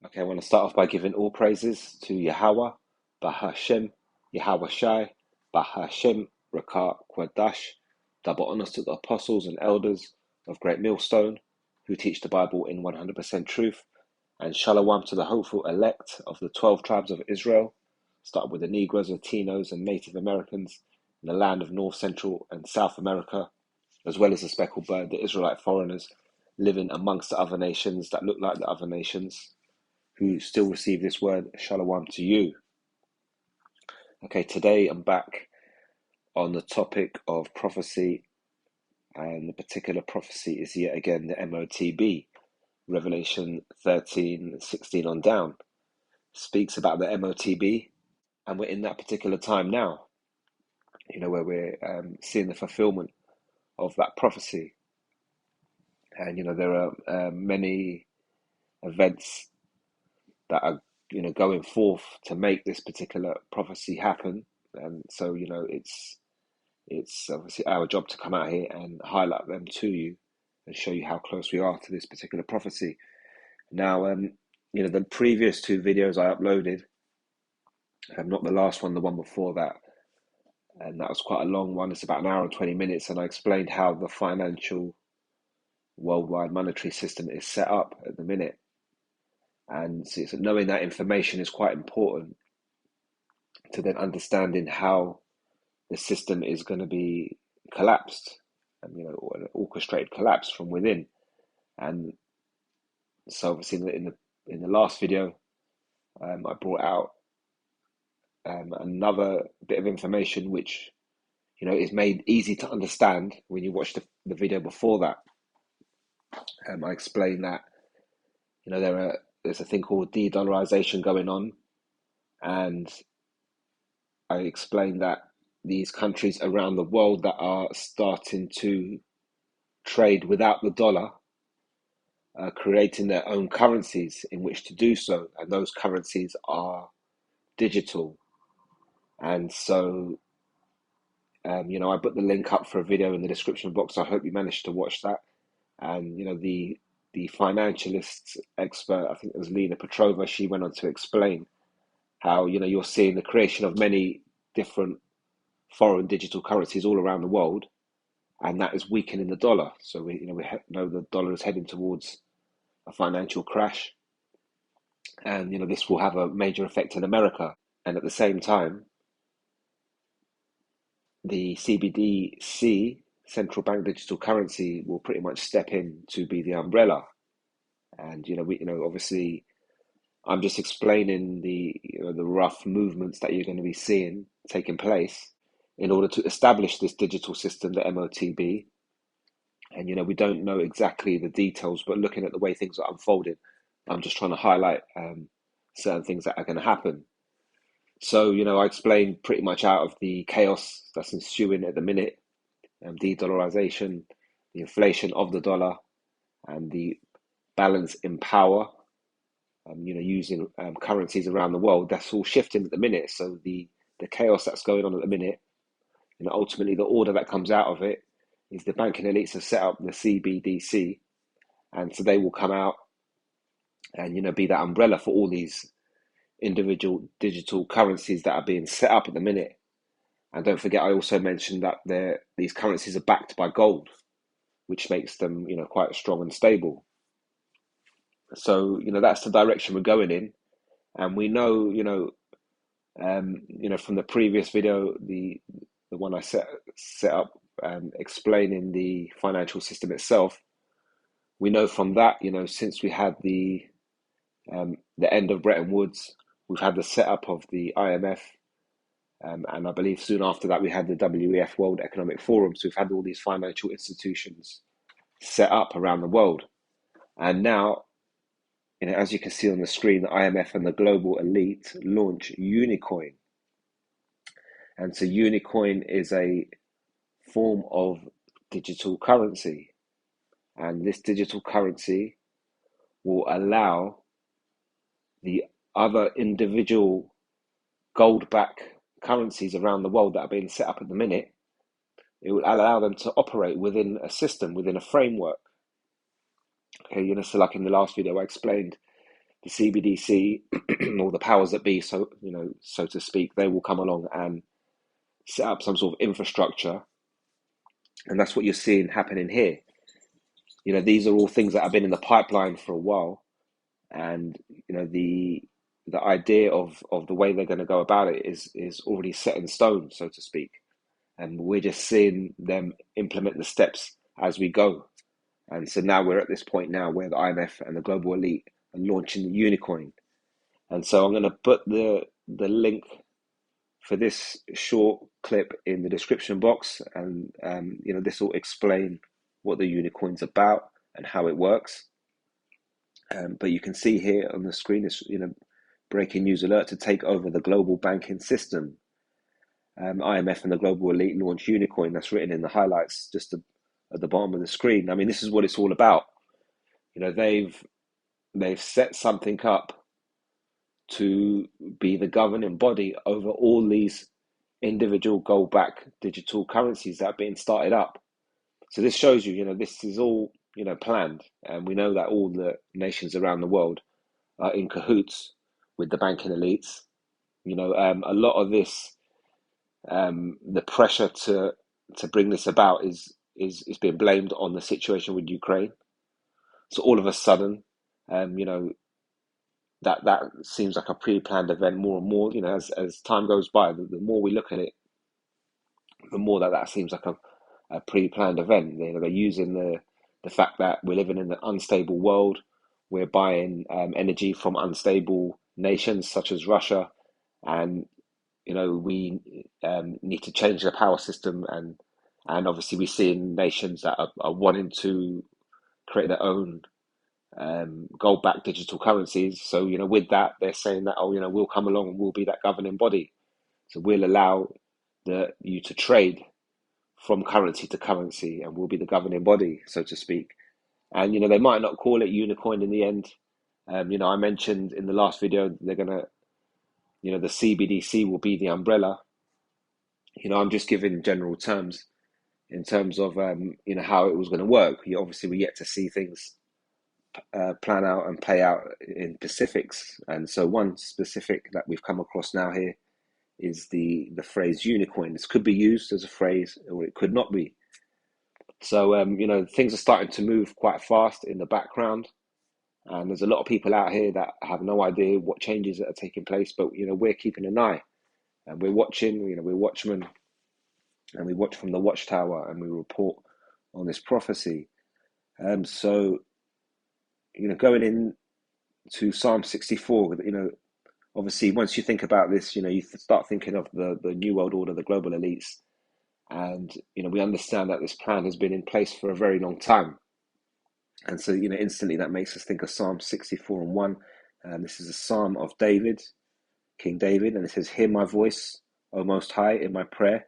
Okay, I want to start off by giving all praises to Yahweh, Bahashem, Yahweh Shai, Bahashem, Rakah, Kwadash. Double honors to the apostles and elders of Great Millstone who teach the Bible in 100% truth, and Shalom to the hopeful elect of the 12 tribes of Israel, starting with the Negroes, Latinos, and Native Americans in the land of North, Central, and South America, as well as the speckled bird, the Israelite foreigners living amongst the other nations that look like the other nations, who still receive this word, Shalom to you. Okay, today I'm back on the topic of prophecy, and the particular prophecy is yet again the MOTB. Revelation 13:16 on down speaks about the MOTB, and we're in that particular time now, where we're seeing the fulfillment of that prophecy. And, there are many events that are going forth to make this particular prophecy happen, and so it's obviously our job to come out here and highlight them to you and show you how close we are to this particular prophecy. Now, the previous two videos I uploaded, not the last one, the one before that, and that was quite a long one. It's about an hour and 20 minutes, and I explained how the financial worldwide monetary system is set up at the minute. And so knowing that information is quite important to then understanding how the system is going to be collapsed, and or an orchestrated collapse from within. And so obviously in the last video, I brought out another bit of information which is made easy to understand when you watch the video before that. I explained that there's a thing called de-dollarization going on, and I explained that these countries around the world that are starting to trade without the dollar are creating their own currencies in which to do so, and those currencies are digital. And so I put the link up for a video in the description box. I hope you managed to watch that. And the financialist expert, I think it was Lena Petrova, she went on to explain how you're seeing the creation of many different foreign digital currencies all around the world, and that is weakening the dollar. So we know the dollar is heading towards a financial crash, and this will have a major effect in America. And at the same time, the CBDC, central bank digital currency, will pretty much step in to be the umbrella. And obviously, I'm just explaining the rough movements that you're going to be seeing taking place in order to establish this digital system, the MOTB. And we don't know exactly the details, but looking at the way things are unfolding, I'm just trying to highlight certain things that are going to happen. So, I explained pretty much out of the chaos that's ensuing at the minute, de-dollarization, the inflation of the dollar, and the balance in power, using currencies around the world, that's all shifting at the minute. So the chaos that's going on at the minute, ultimately the order that comes out of it is the banking elites have set up the CBDC, and so they will come out and be that umbrella for all these individual digital currencies that are being set up at the minute. And don't forget, I also mentioned that these currencies are backed by gold, which makes them quite strong and stable. So that's the direction we're going in, and we know from the previous video, the one I set up explaining the financial system itself. We know from that, since we had the end of Bretton Woods, we've had the setup of the IMF, and I believe soon after that we had the WEF, World Economic Forum. So we've had all these financial institutions set up around the world, and now, as you can see on the screen, the IMF and the global elite launch Unicoin. And so Unicoin is a form of digital currency, and this digital currency will allow the other individual gold-backed currencies around the world that are being set up at the minute. It will allow them to operate within a system, within a framework. Okay, so like in the last video, I explained the CBDC or the powers that be, so so to speak, they will come along and set up some sort of infrastructure, and that's what you're seeing happening here. These are all things that have been in the pipeline for a while, and the idea of the way they're going to go about it is already set in stone, so to speak, and we're just seeing them implement the steps as we go. And so now we're at this point now where the IMF and the global elite are launching the Unicoin. And so I'm going to put the link for this short clip in the description box, and this will explain what the Unicoin's about and how it works. But you can see here on the screen, it's breaking news alert: to take over the global banking system. IMF and the global elite launch Unicoin. That's written in the highlights just at the bottom of the screen. I mean, this is what it's all about. They've set something up to be the governing body over all these individual gold-backed digital currencies that are being started up. So this shows you, this is all, planned. And we know that all the nations around the world are in cahoots with the banking elites. A lot of this, the pressure to bring this about is being blamed on the situation with Ukraine. So all of a sudden, that seems like a pre-planned event more and more. As time goes by, the more we look at it, the more that seems like a pre-planned event. They're using the fact that we're living in an unstable world. We're buying energy from unstable nations such as Russia, and we need to change the power system, and obviously we see in nations that are wanting to create their own gold-backed digital currencies. So with that, they're saying that we'll come along and we'll be that governing body. So we'll allow you to trade from currency to currency, and we'll be the governing body, so to speak. And they might not call it Unicoin in the end. I mentioned in the last video they're gonna, the CBDC will be the umbrella. I'm just giving general terms in terms of how it was going to work. Obviously, we're yet to see things plan out and play out in specifics. And so one specific that we've come across now here is the phrase Unicoin. This could be used as a phrase, or it could not be. So things are starting to move quite fast in the background, and there's a lot of people out here that have no idea what changes that are taking place. But we're keeping an eye, and we're watching. We're watchmen, and we watch from the watchtower, and we report on this prophecy. So going in to Psalm 64, obviously once you think about this, you start thinking of the New World Order, the global elites, and we understand that this plan has been in place for a very long time. And so instantly that makes us think of Psalm 64 and 1. This is a psalm of David, King David, and it says, "Hear my voice, O Most High, in my prayer.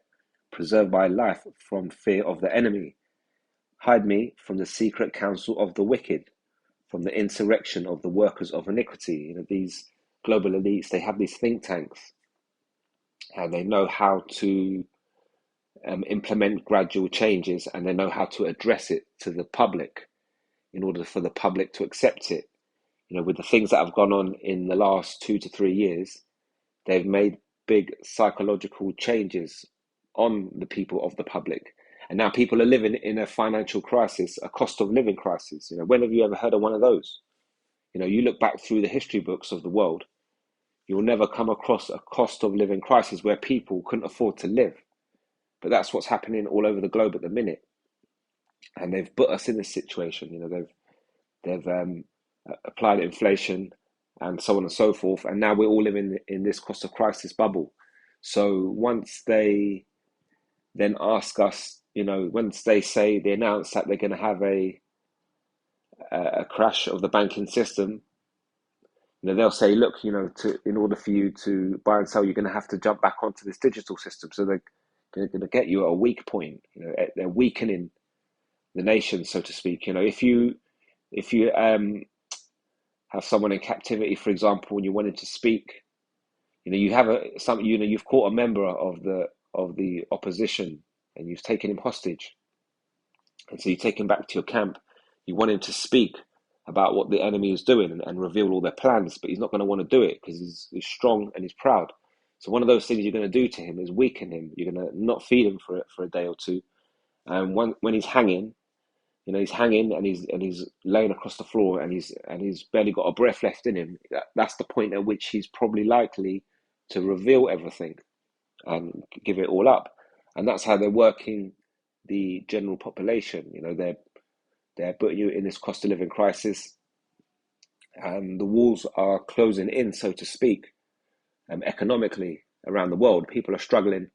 Preserve my life from fear of the enemy. Hide me from the secret counsel of the wicked, from the insurrection of the workers of iniquity." These global elites, they have these think tanks, and they know how to implement gradual changes, and they know how to address it to the public in order for the public to accept it. With the things that have gone on in the last 2 to 3 years, they've made big psychological changes on the people of the public. And now people are living in a financial crisis, a cost of living crisis. When have you ever heard of one of those? You look back through the history books of the world, you'll never come across a cost of living crisis where people couldn't afford to live. But that's what's happening all over the globe at the minute. And they've put us in this situation. They've applied inflation and so on and so forth. And now we're all living in this cost of crisis bubble. So once they then ask us, once they announce that they're going to have a crash of the banking system, they'll say, look, in order for you to buy and sell, you're going to have to jump back onto this digital system. So they're going to get you at a weak point. They're weakening the nation, so to speak. If you have someone in captivity, for example, and you wanted to speak, you've caught a member of the opposition, and you've taken him hostage, and so you take him back to your camp. You want him to speak about what the enemy is doing and reveal all their plans, but he's not going to want to do it because he's strong and he's proud. So one of those things you're going to do to him is weaken him. You're going to not feed him for a day or two, and when he's hanging, he's hanging and he's laying across the floor and he's barely got a breath left in him. That's the point at which he's probably likely to reveal everything and give it all up. And that's how they're working the general population. They're putting you in this cost of living crisis, and the walls are closing in, so to speak, economically around the world. People are struggling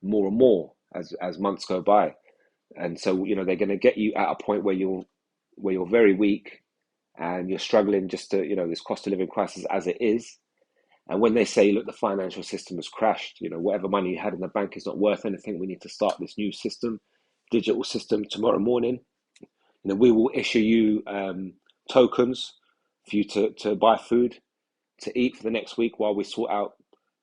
more and more as months go by. And so, they're going to get you at a point where you're very weak and you're struggling just to, this cost of living crisis as it is. And when they say, look, the financial system has crashed, whatever money you had in the bank is not worth anything. We need to start this new system, digital system tomorrow morning. We will issue you tokens for you to buy food, to eat for the next week while we sort out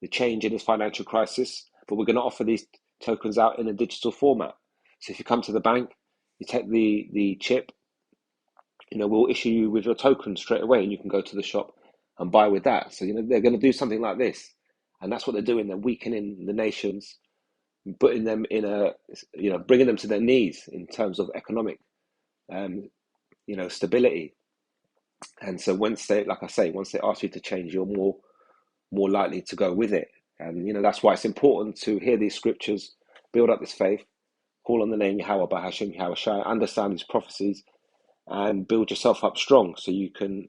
the change in this financial crisis. But we're going to offer these tokens out in a digital format. So if you come to the bank, you take the chip, we'll issue you with your token straight away, and you can go to the shop and buy with that. So, they're going to do something like this. And that's what they're doing. They're weakening the nations, putting them bringing them to their knees in terms of economic, stability. And so once they ask you to change, you're more likely to go with it. And, that's why it's important to hear these scriptures, build up this faith, call on the name Yahweh, Bahashim, Yahweh Shai, understand these prophecies, and build yourself up strong so you can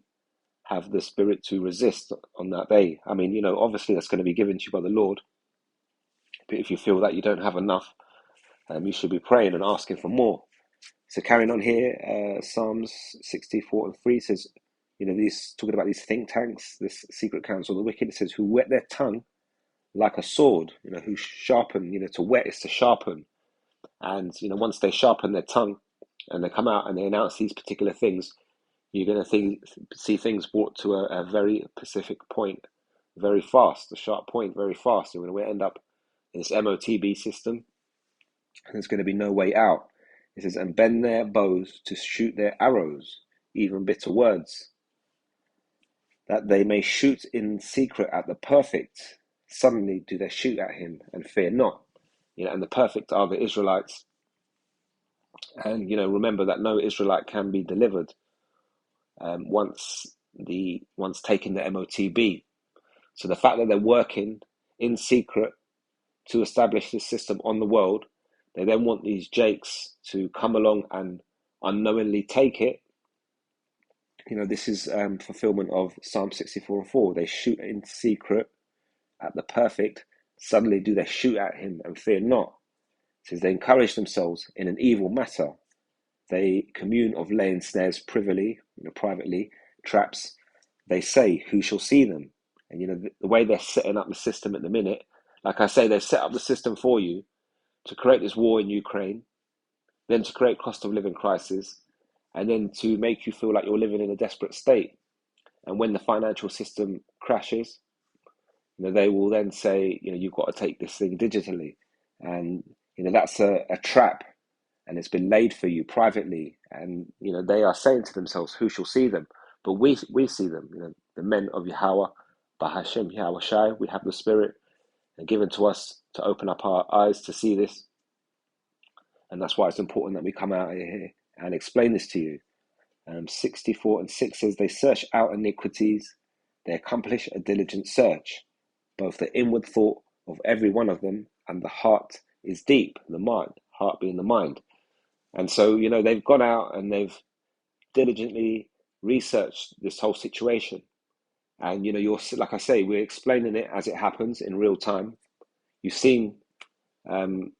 have the spirit to resist on that day. I mean, obviously that's going to be given to you by the Lord. But if you feel that you don't have enough, you should be praying and asking for more. So carrying on here, Psalms 64:3 says, these talking about these think tanks, this secret council of the wicked. It says, who whet their tongue like a sword, who sharpen, to whet is to sharpen. And, once they sharpen their tongue and they come out and they announce these particular things, you're going to see things brought to a very specific point very fast, a sharp point very fast. And we'll end up in this MOTB system, and there's going to be no way out. It says, and bend their bows to shoot their arrows, even bitter words, that they may shoot in secret at the perfect. Suddenly do they shoot at him and fear not. And the perfect are the Israelites. And, remember that no Israelite can be delivered once taking the MOTB. So the fact that they're working in secret to establish this system on the world, they then want these jakes to come along and unknowingly take it. This is fulfillment of Psalm 64:4. They shoot in secret at the perfect. Suddenly do they shoot at him and fear not. It says they encourage themselves in an evil matter. They commune of laying snares privately, traps. They say, who shall see them? And the way they're setting up the system at the minute, like I say, they've set up the system for you to create this war in Ukraine, then to create cost of living crisis, and then to make you feel like you're living in a desperate state. And when the financial system crashes, they will then say, you've got to take this thing digitally. And, that's a trap, and it's been laid for you privately. And, they are saying to themselves, who shall see them? But we see them, the men of Yahweh, Bahashim, Yahweh Shai. We have the Spirit given to us to open up our eyes to see this. And that's why it's important that we come out here and explain this to you. 64:6 says, they search out iniquities, they accomplish a diligent search, both the inward thought of every one of them, and the heart is deep, the mind, heart being the mind. And so, they've gone out and they've diligently researched this whole situation. And, you're, like I say, we're explaining it as it happens in real time. You've seen the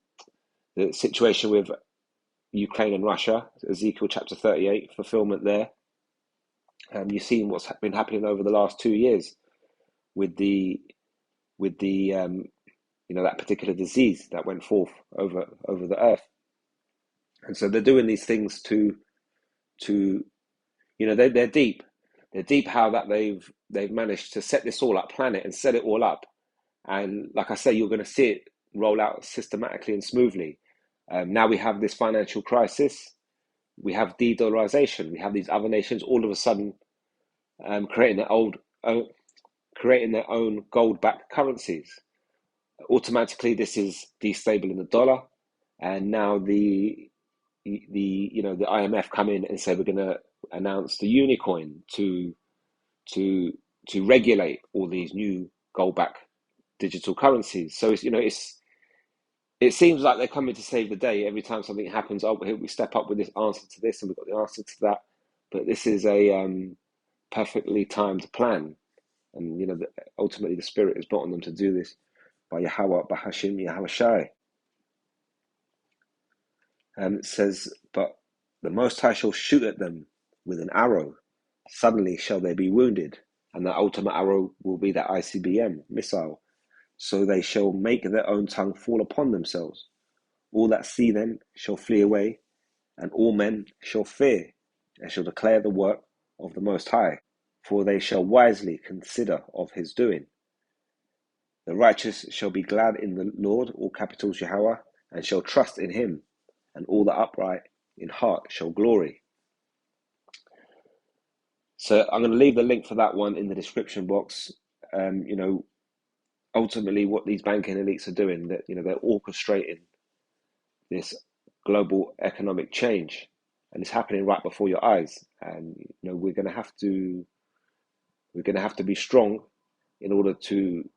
situation with Ukraine and Russia, Ezekiel chapter 38, fulfillment there. You've seen what's been happening over the last 2 years with the that particular disease that went forth over the earth. And so they're doing these things to they're deep. They're deep how that they've managed to set this all up, plan it and set it all up. And like I say, you're going to see it roll out systematically and smoothly. Now we have this financial crisis. we have de-dollarization. We have these other nations all of a sudden creating their own gold-backed currencies. Automatically, this is destabilizing the dollar, and now the IMF come in and say we're going to announce the Unicoin to regulate all these new gold-backed digital currencies. So it seems like they're coming to save the day every time something happens. Oh, here we step up with this answer to this, and we've got the answer to that. But this is a perfectly timed plan, and ultimately the Spirit is brought on them to do this by Yahweh, by Hashem, Yahweh Shai. It says, but the Most High shall shoot at them with an arrow. Suddenly shall they be wounded, and the ultimate arrow will be that ICBM missile. So they shall make their own tongue fall upon themselves. All that see them shall flee away, and all men shall fear, and shall declare the work of the Most High, for they shall wisely consider of his doing. The righteous shall be glad in the Lord, all capitals Yahweh, and shall trust in him, and all the upright in heart shall glory. So I'm going to leave the link for that one in the description box. Ultimately what these banking elites are doing, that they're orchestrating this global economic change, and it's happening right before your eyes. And we're going to have to be strong in order to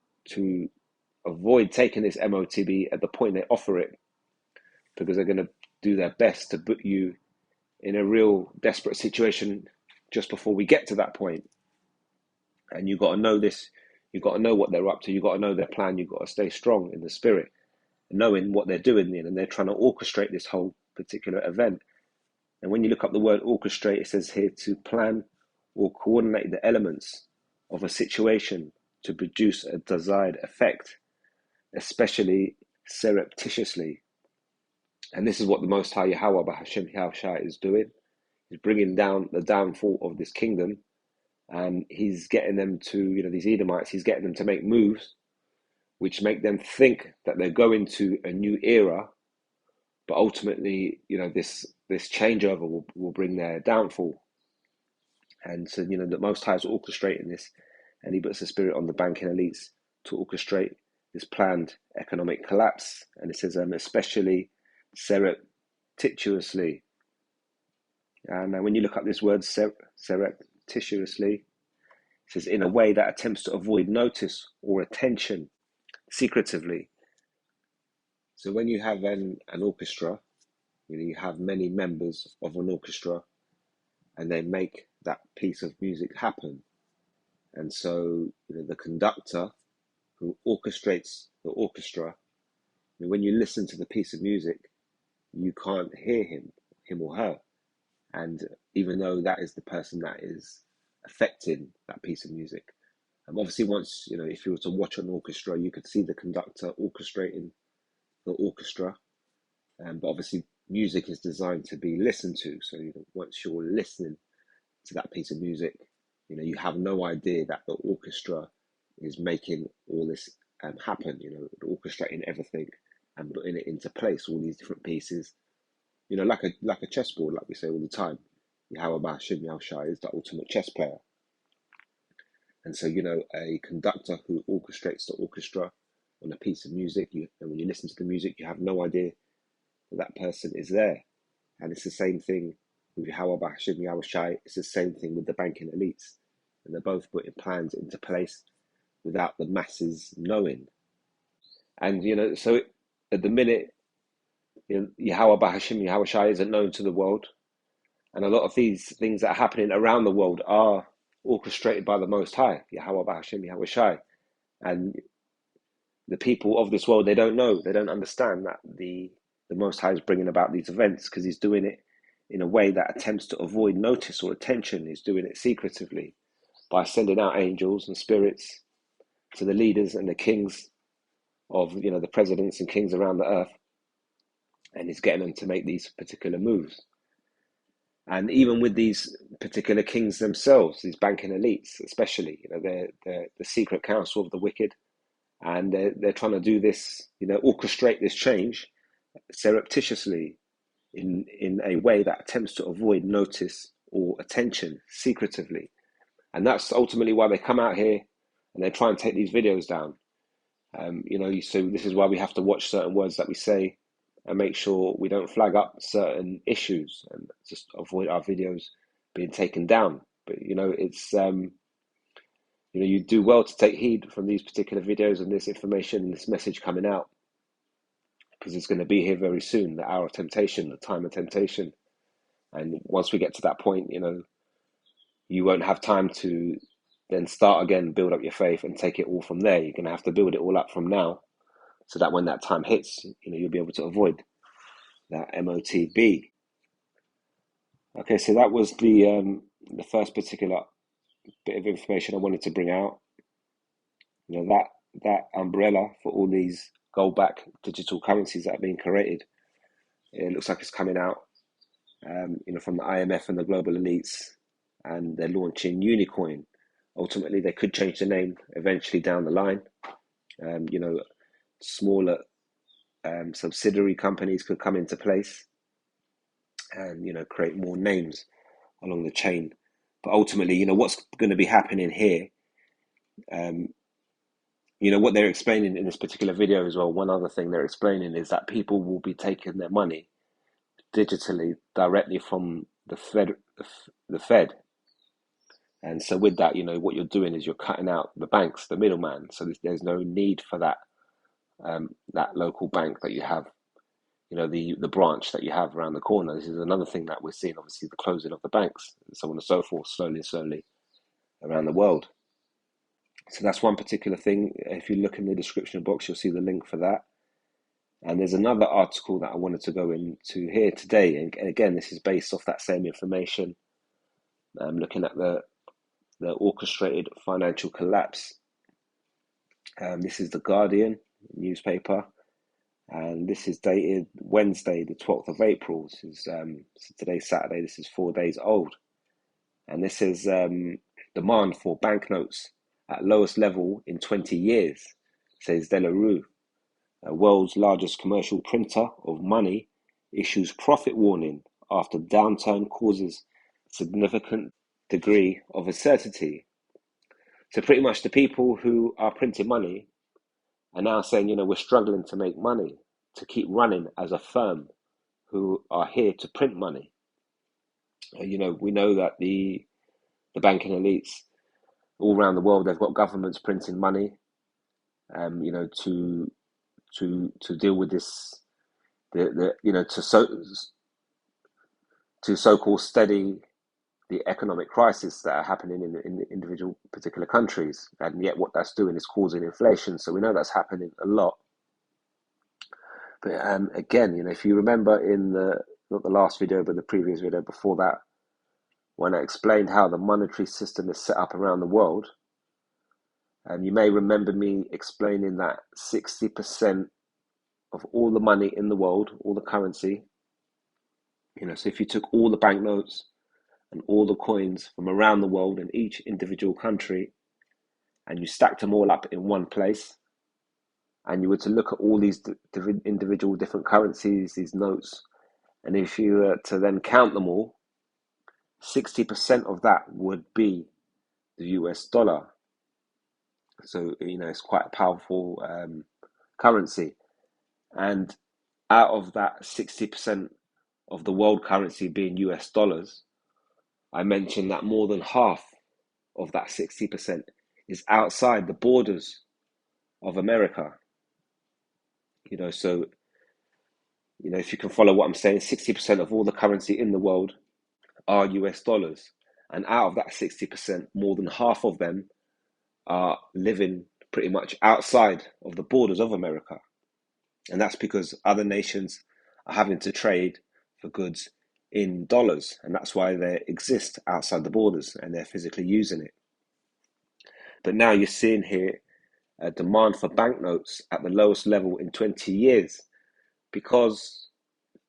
avoid taking this MOTB at the point they offer it, because they're going to do their best to put you in a real desperate situation just before we get to that point. And you've got to know this. You've got to know what they're up to. You've got to know their plan. You've got to stay strong in the spirit, knowing what they're doing, and they're trying to orchestrate this whole particular event. And when you look up the word orchestrate, it says here to plan or coordinate the elements of a situation to produce a desired effect, especially surreptitiously. And this is what the Most High Yahweh B'Hashem Yahushua is doing. He's bringing down the downfall of this kingdom, and he's getting them to, these Edomites, he's getting them to make moves which make them think that they're going to a new era, but ultimately, this changeover will bring their downfall. And so, the Most High is orchestrating this, and he puts the Spirit on the banking elites to orchestrate this planned economic collapse. And it says, especially surreptitiously. And when you look up this word surreptitiously, it says in a way that attempts to avoid notice or attention, secretively. So when you have an orchestra, you have many members of an orchestra, and they make that piece of music happen. And so the conductor who orchestrates the orchestra, when you listen to the piece of music, you can't hear him or her. And even though that is the person that is affecting that piece of music. Obviously, once, if you were to watch an orchestra, you could see the conductor orchestrating the orchestra. But obviously, music is designed to be listened to. So once you're listening to that piece of music, you have no idea that the orchestra is making all this happen, orchestrating everything and putting it into place, all these different pieces. Like a chessboard, like we say all the time. Yahweh B'Hashem Yahushua is the ultimate chess player. And so, a conductor who orchestrates the orchestra on a piece of music, and when you listen to the music, you have no idea that person is there. And it's the same thing with Yahweh B'Hashem Yahushua. It's the same thing with the banking elites. And they're both putting plans into place without the masses knowing. And, so at the minute, Yahweh B'Hashem Yahushua isn't known to the world. And a lot of these things that are happening around the world are orchestrated by the Most High, Yahweh B'Hashem Yahushua. And the people of this world, they don't know, they don't understand that the Most High is bringing about these events, because he's doing it in a way that attempts to avoid notice or attention. He's doing it secretively by sending out angels and spirits to the leaders and the kings of, the presidents and kings around the earth. And he's getting them to make these particular moves. And even with these particular kings themselves, these banking elites especially, they're the secret council of the wicked. And they're trying to do this, orchestrate this change surreptitiously. in a way that attempts to avoid notice or attention secretively. And that's ultimately why they come out here and they try and take these videos down. So this is why we have to watch certain words that we say and make sure we don't flag up certain issues and just avoid our videos being taken down. But you do well to take heed from these particular videos and this information and this message coming out, because it's going to be here very soon, the hour of temptation, the time of temptation. And once we get to that point, you won't have time to then start again, build up your faith and take it all from there. You're going to have to build it all up from now so that when that time hits, you'll be able to avoid that MOTB. Okay, so that was the first particular bit of information I wanted to bring out. That umbrella for all these gold-backed digital currencies that are being created, it looks like it's coming out, from the IMF and the global elites, and they're launching Unicoin. Ultimately, they could change the name eventually down the line. Smaller subsidiary companies could come into place and create more names along the chain. But ultimately, what's going to be happening here, what they're explaining in this particular video as well, one other thing they're explaining is that people will be taking their money digitally directly from the Fed. And so with that, what you're doing is you're cutting out the banks, the middleman. So there's no need for that local bank that you have, the branch that you have around the corner. This is another thing that we're seeing, obviously, the closing of the banks and so on and so forth, slowly around the world. So that's one particular thing. If you look in the description box, you'll see the link for that. And there's another article that I wanted to go into here today. And again, this is based off that same information. I'm looking at the orchestrated financial collapse. This is the Guardian newspaper, and this is dated Wednesday, the 12th of April. This is today's Saturday. This is 4 days old, and this is demand for banknotes at lowest level in 20 years, says De La Rue. World's largest commercial printer of money issues profit warning after downturn causes significant degree of uncertainty. So pretty much the people who are printing money are now saying, we're struggling to make money, to keep running as a firm who are here to print money. We know that the banking elites all around the world, they've got governments printing money, to deal with this, to so-called steady the economic crisis that are happening in individual particular countries, and yet what that's doing is causing inflation. So we know that's happening a lot. But again, if you remember in not the last video, but the previous video before that, when I explained how the monetary system is set up around the world, you may remember me explaining that 60% of all the money in the world, all the currency, so if you took all the banknotes and all the coins from around the world in each individual country, and you stacked them all up in one place, and you were to look at all these individual different currencies, these notes, and if you were to then count them all, 60% of that would be the US dollar. So, it's quite a powerful currency. And out of that 60% of the world currency being US dollars, I mentioned that more than half of that 60% is outside the borders of America. So, if you can follow what I'm saying, 60% of all the currency in the world are US dollars. And out of that 60%, more than half of them are living pretty much outside of the borders of America. And that's because other nations are having to trade for goods in dollars. And that's why they exist outside the borders and they're physically using it. But now you're seeing here a demand for banknotes at the lowest level in 20 years because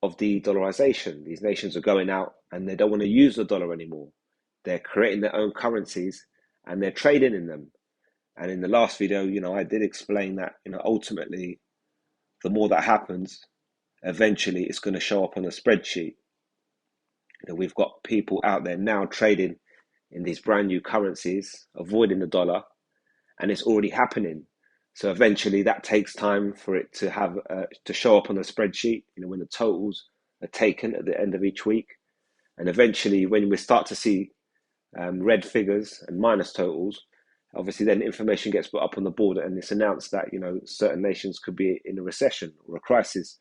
of de-dollarization. These nations are going out and they don't want to use the dollar anymore. They're creating their own currencies and they're trading in them. And in the last video, I did explain that, ultimately, the more that happens, eventually it's going to show up on a spreadsheet. We've got people out there now trading in these brand new currencies, avoiding the dollar, and it's already happening. So eventually that takes time for it to have to show up on a spreadsheet, when the totals are taken at the end of each week. And eventually when we start to see red figures and minus totals, obviously then information gets put up on the board and it's announced that, certain nations could be in a recession or a crisis.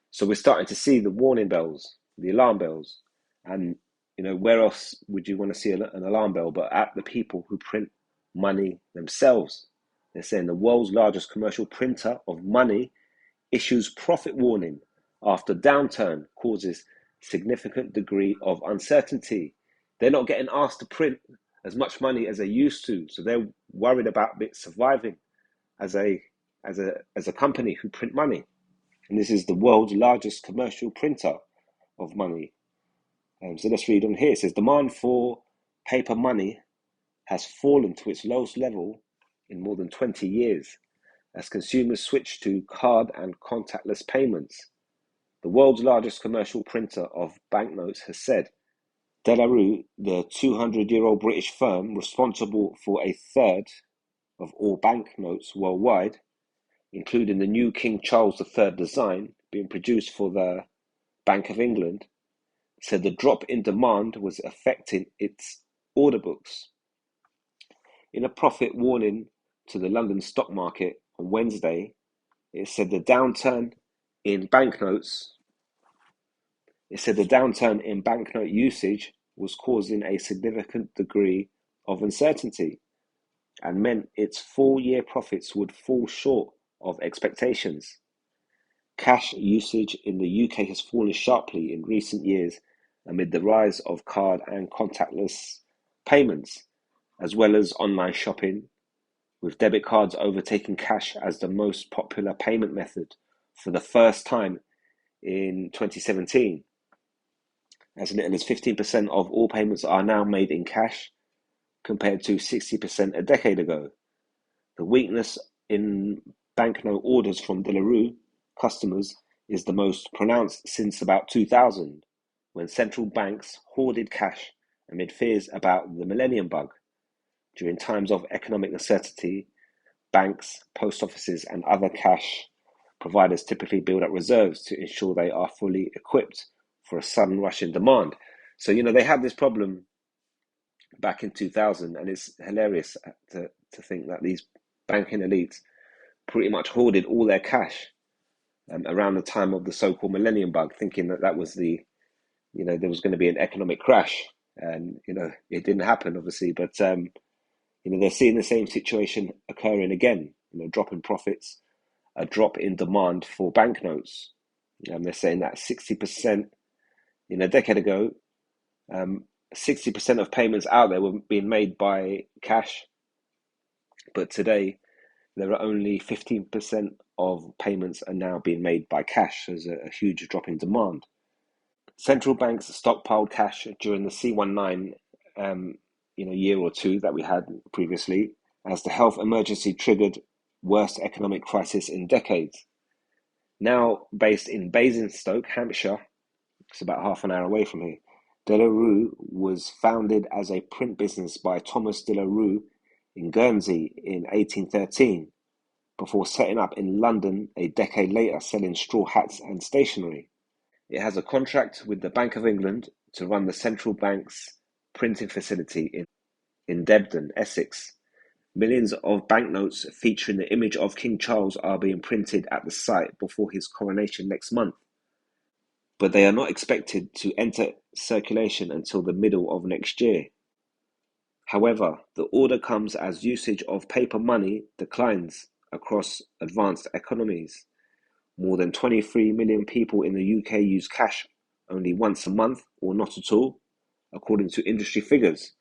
So we're starting to see the warning bells, the alarm bells. And, where else would you want to see an alarm bell but at the people who print money themselves? They're saying the world's largest commercial printer of money issues profit warning after downturn causes significant degree of uncertainty. They're not getting asked to print as much money as they used to, so they're worried about it surviving as a company who print money. And this is the world's largest commercial printer of money. So let's read on here. It says demand for paper money has fallen to its lowest level in more than 20 years as consumers switch to card and contactless payments. The world's largest commercial printer of banknotes has said. De La Rue, the 200-year-old British firm responsible for a third of all banknotes worldwide, including the new King Charles III design being produced for the Bank of England, said the drop in demand was affecting its order books. In a profit warning to the London stock market on Wednesday, it said the downturn in banknote usage was causing a significant degree of uncertainty and meant its full-year profits would fall short of expectations. Cash usage in the UK has fallen sharply in recent years amid the rise of card and contactless payments, as well as online shopping, with debit cards overtaking cash as the most popular payment method for the first time in 2017. As little as 15% of all payments are now made in cash, compared to 60% a decade ago. The weakness in banknote orders from De La Rue customers is the most pronounced since about 2000, when central banks hoarded cash amid fears about the millennium bug. During times of economic uncertainty, banks, post offices, and other cash providers typically build up reserves to ensure they are fully equipped for a sudden rush in demand. So, they had this problem back in 2000, and it's hilarious to think that these banking elites pretty much hoarded all their cash around the time of the so-called millennium bug, thinking that was there was going to be an economic crash. And, it didn't happen, obviously, but, they're seeing the same situation occurring again, drop in profits, a drop in demand for banknotes. They're saying that 60%, a decade ago, 60% of payments out there were being made by cash, but today there are only 15% of payments are now being made by cash. There's a huge drop in demand. Central banks stockpiled cash during the C19 year or two that we had previously, as the health emergency triggered worst economic crisis in decades. Now based in Basingstoke, Hampshire, it's about half an hour away from here, De La Rue was founded as a print business by Thomas De La Rue in Guernsey in 1813, before setting up in London a decade later selling straw hats and stationery. It has a contract with the Bank of England to run the central bank's printing facility in Debden, Essex. Millions of banknotes featuring the image of King Charles are being printed at the site before his coronation next month, but they are not expected to enter circulation until the middle of next year. However, the order comes as usage of paper money declines across advanced economies. More than 23 million people in the UK use cash only once a month or not at all, according to industry figures,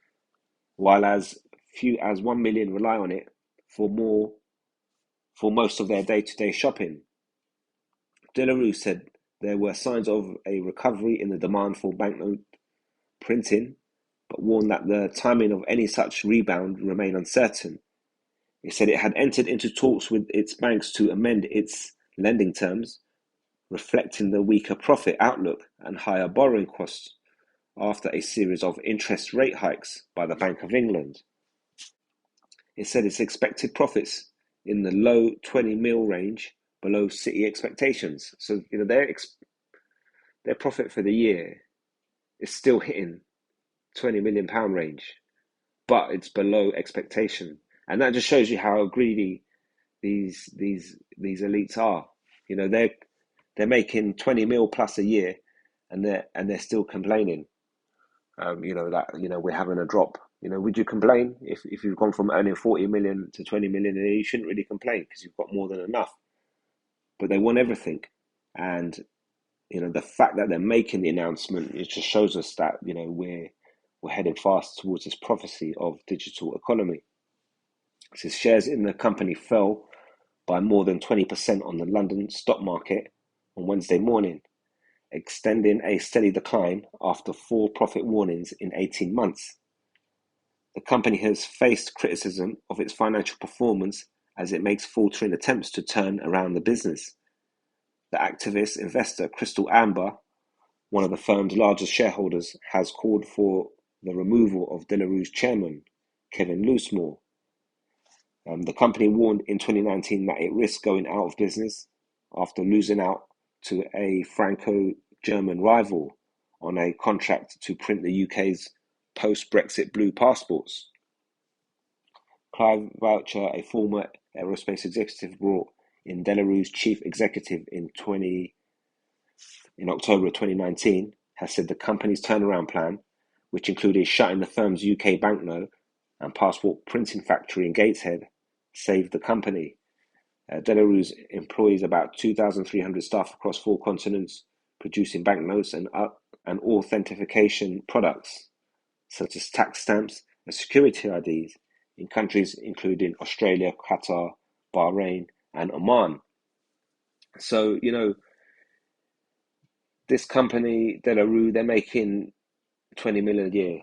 while as few as 1 million rely on it for most of their day-to-day shopping. De La Rue said there were signs of a recovery in the demand for banknote printing, but warned that the timing of any such rebound remained uncertain. It said it had entered into talks with its banks to amend its lending terms, reflecting the weaker profit outlook and higher borrowing costs after a series of interest rate hikes by the Bank of England. It said its expected profits in the low 20 mil range, below City expectations. So, their profit for the year is still hitting £20 million range, but it's below expectation. And that just shows you how greedy these elites are. They're making 20 mil plus a year, and they're still complaining. We're having a drop. Would you complain if you've gone from earning 40 million to 20 million a year? You shouldn't really complain because you've got more than enough. But they want everything, and the fact that they're making the announcement, it just shows us that we're heading fast towards this prophecy of digital economy. It says shares in the company fell by more than 20% on the London stock market on Wednesday morning, extending a steady decline after 4 profit warnings in 18 months. The company has faced criticism of its financial performance as it makes faltering attempts to turn around the business. The activist investor Crystal Amber, one of the firm's largest shareholders, has called for the removal of De La Rue's chairman, Kevin Loosemore. The company warned in 2019 that it risked going out of business after losing out to a Franco-German rival on a contract to print the UK's post-Brexit blue passports. Clive Boucher, a former aerospace executive, brought in De La Rue's chief executive in October of 2019, has said the company's turnaround plan, which included shutting the firm's UK banknote and passport printing factory in Gateshead, saved the company. De La Rue's employs about 2,300 staff across 4 continents, producing banknotes and authentication products, such as tax stamps and security IDs, in countries including Australia, Qatar, Bahrain, and Oman. So, this company, De La Rue, they're making 20 million a year.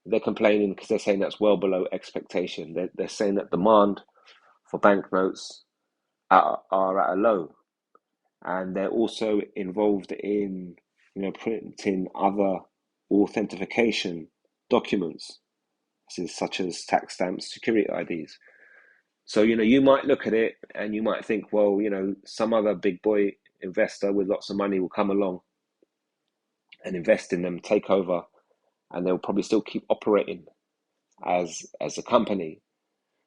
They're complaining because they're saying that's well below expectation. They're saying that demand for banknotes are at a low, and they're also involved in printing other authentication documents, such as tax stamps, security IDs. So you might look at it and you might think, well, some other big boy investor with lots of money will come along and invest in them, take over, and they'll probably still keep operating as a company.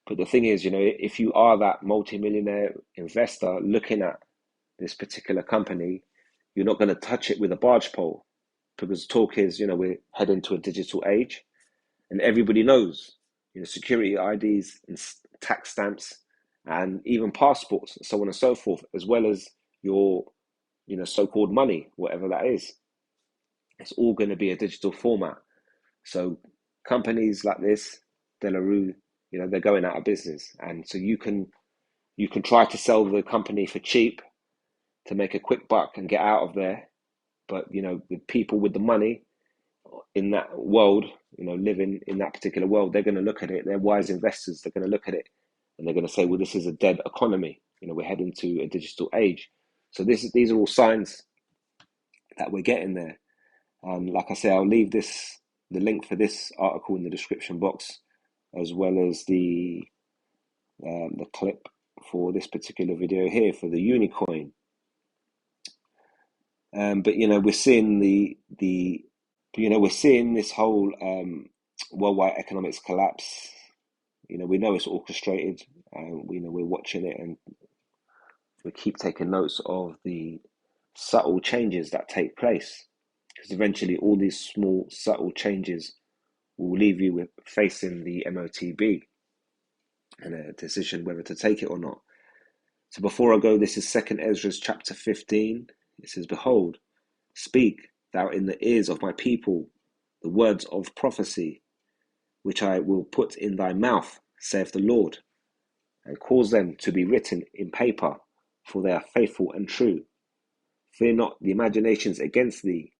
But the thing is, if you are that multi-millionaire investor looking at this particular company, you're not going to touch it with a barge pole, because talk is, we're heading to a digital age, and everybody knows, security IDs and tax stamps and even passports and so on and so forth, as well as your, so-called money, whatever that is. It's all going to be a digital format. So companies like this, De La Rue, they're going out of business, and so you can try to sell the company for cheap to make a quick buck and get out of there. But the people with the money in that world, living in that particular world, they're going to look at it. They're wise investors. They're going to look at it and they're going to say, well, this is a dead economy. We're heading to a digital age. So these are all signs that we're getting there. Like I say, I'll leave the link for this article in the description box, as well as the clip for this particular video here for the Unicoin. But we're seeing we're seeing this whole worldwide economics collapse. We know it's orchestrated, and we're watching it, and we keep taking notes of the subtle changes that take place, because eventually all these small subtle changes will leave you with facing the MOTB and a decision whether to take it or not. So before I go, this is 2nd Ezra chapter 15. It says, "Behold, speak thou in the ears of my people the words of prophecy, which I will put in thy mouth, saith the Lord, and cause them to be written in paper, for they are faithful and true. Fear not the imaginations against thee,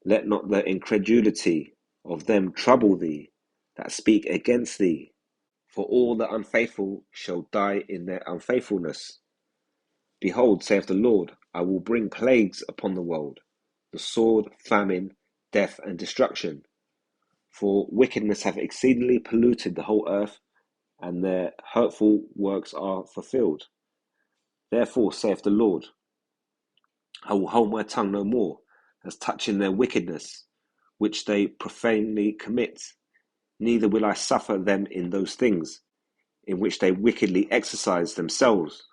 let not the incredulity of them trouble thee that speak against thee, for all the unfaithful shall die in their unfaithfulness. Behold, saith the Lord, I will bring plagues upon the world, the sword, famine, death, and destruction. For wickedness hath exceedingly polluted the whole earth, and their hurtful works are fulfilled. Therefore saith the Lord, I will hold my tongue no more, as touching their wickedness, which they profanely commit, neither will I suffer them in those things, in which they wickedly exercise themselves.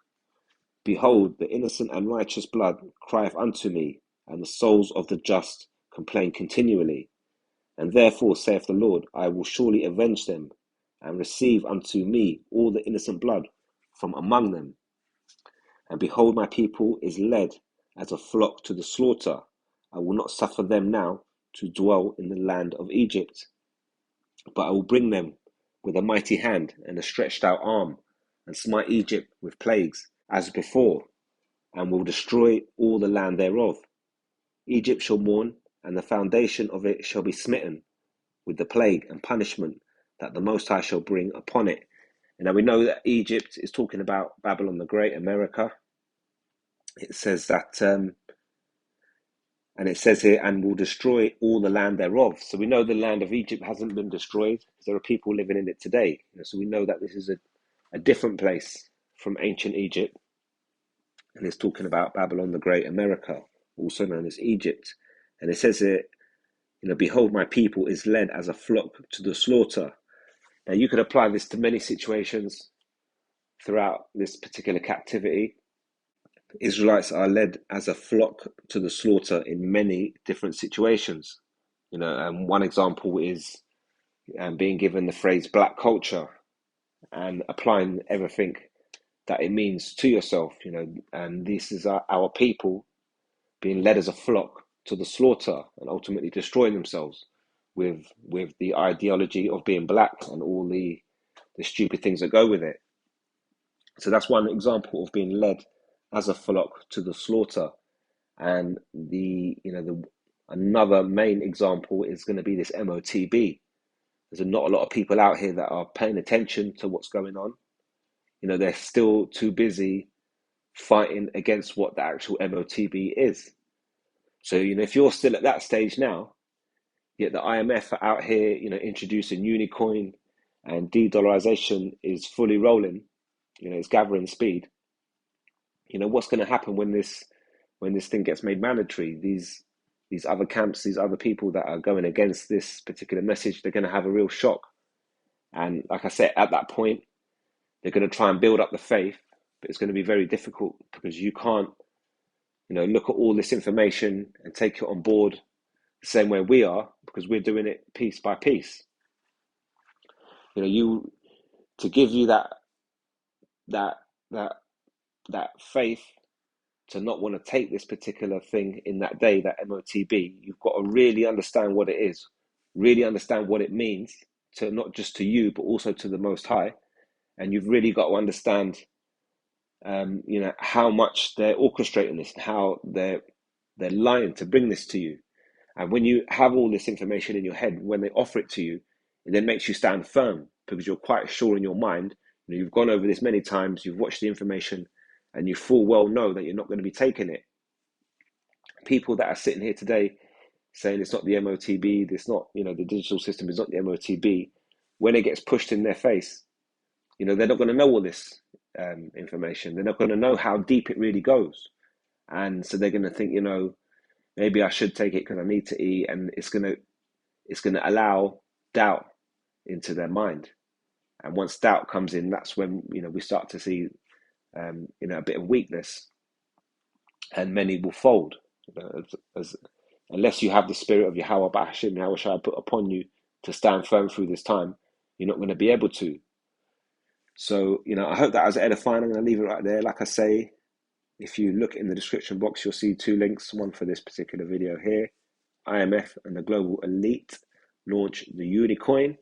Behold, the innocent and righteous blood crieth unto me, and the souls of the just complain continually. And therefore saith the Lord, I will surely avenge them, and receive unto me all the innocent blood from among them. And behold, my people is led as a flock to the slaughter. I will not suffer them now to dwell in the land of Egypt, but I will bring them with a mighty hand and a stretched out arm, and smite Egypt with plagues as before, and will destroy all the land thereof. Egypt shall mourn, and the foundation of it shall be smitten with the plague and punishment that the Most High shall bring upon it. And now we know that Egypt is talking about Babylon the Great, America. It says that, and it says here, and will destroy all the land thereof. So we know the land of Egypt hasn't been destroyed, because there are people living in it today. So we know that this is a different place from ancient Egypt. And it's talking about Babylon the Great, America, also known as Egypt. And it says here, behold, my people is led as a flock to the slaughter. Now you could apply this to many situations throughout this particular captivity. Israelites are led as a flock to the slaughter in many different situations. One example is being given the phrase black culture and applying everything that it means to yourself, and this is our people being led as a flock to the slaughter and ultimately destroying themselves with the ideology of being black and all the stupid things that go with it. So that's one example of being led as a flock to the slaughter. And another main example is going to be this MOTB. There's not a lot of people out here that are paying attention to what's going on. They're still too busy fighting against what the actual MOTB is. So, if you're still at that stage now, yet the IMF are out here, introducing Unicoin and de-dollarization is fully rolling, it's gathering speed. What's going to happen when this thing gets made mandatory? These other camps, these other people that are going against this particular message, they're going to have a real shock. And like I said, at that point, they're going to try and build up the faith, but it's going to be very difficult because you can't, look at all this information and take it on board the same way we are, because we're doing it piece by piece. To give you that faith to not want to take this particular thing in that day, that MOTB, you've got to really understand what it is, really understand what it means to not just to you, but also to the Most High. And you've really got to understand, how much they're orchestrating this and how they're lying to bring this to you. And when you have all this information in your head, when they offer it to you, it then makes you stand firm because you're quite sure in your mind. You've gone over this many times, you've watched the information, and you full well know that you're not going to be taking it. People that are sitting here today saying it's not the MOTB, it's not, the digital system is not the MOTB, when it gets pushed in their face, they're not going to know all this information. They're not going to know how deep it really goes. And so they're going to think, maybe I should take it because I need to eat, and it's going to allow doubt into their mind. And once doubt comes in, that's when we start to see a bit of weakness, and many will fold. Unless you have the spirit of Yahweh Ba'ashim, Yahweh shall put upon you to stand firm through this time, you're not going to be able to. So, I hope that was edifying. I'm going to leave it right there. Like I say, if you look in the description box, you'll see two links, one for this particular video here. IMF and the global elite launch the Unicoin.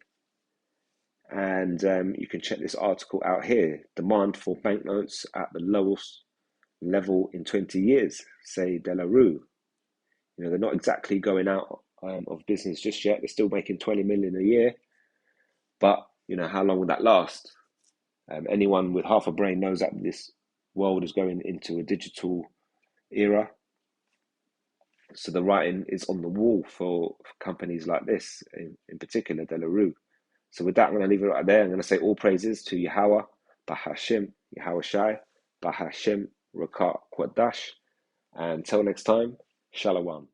And you can check this article out here. Demand for banknotes at the lowest level in 20 years, say De La Rue. They're not exactly going out of business just yet. They're still making 20 million a year. But, how long will that last? Anyone with half a brain knows that this world is going into a digital era. So the writing is on the wall for companies like this, in particular De La Rue. So with that, I'm going to leave it right there. I'm going to say all praises to Yahweh, Bahashim, Yahweh Shai, Bahashim, Rakat, Kwadash. And until next time, Shalom.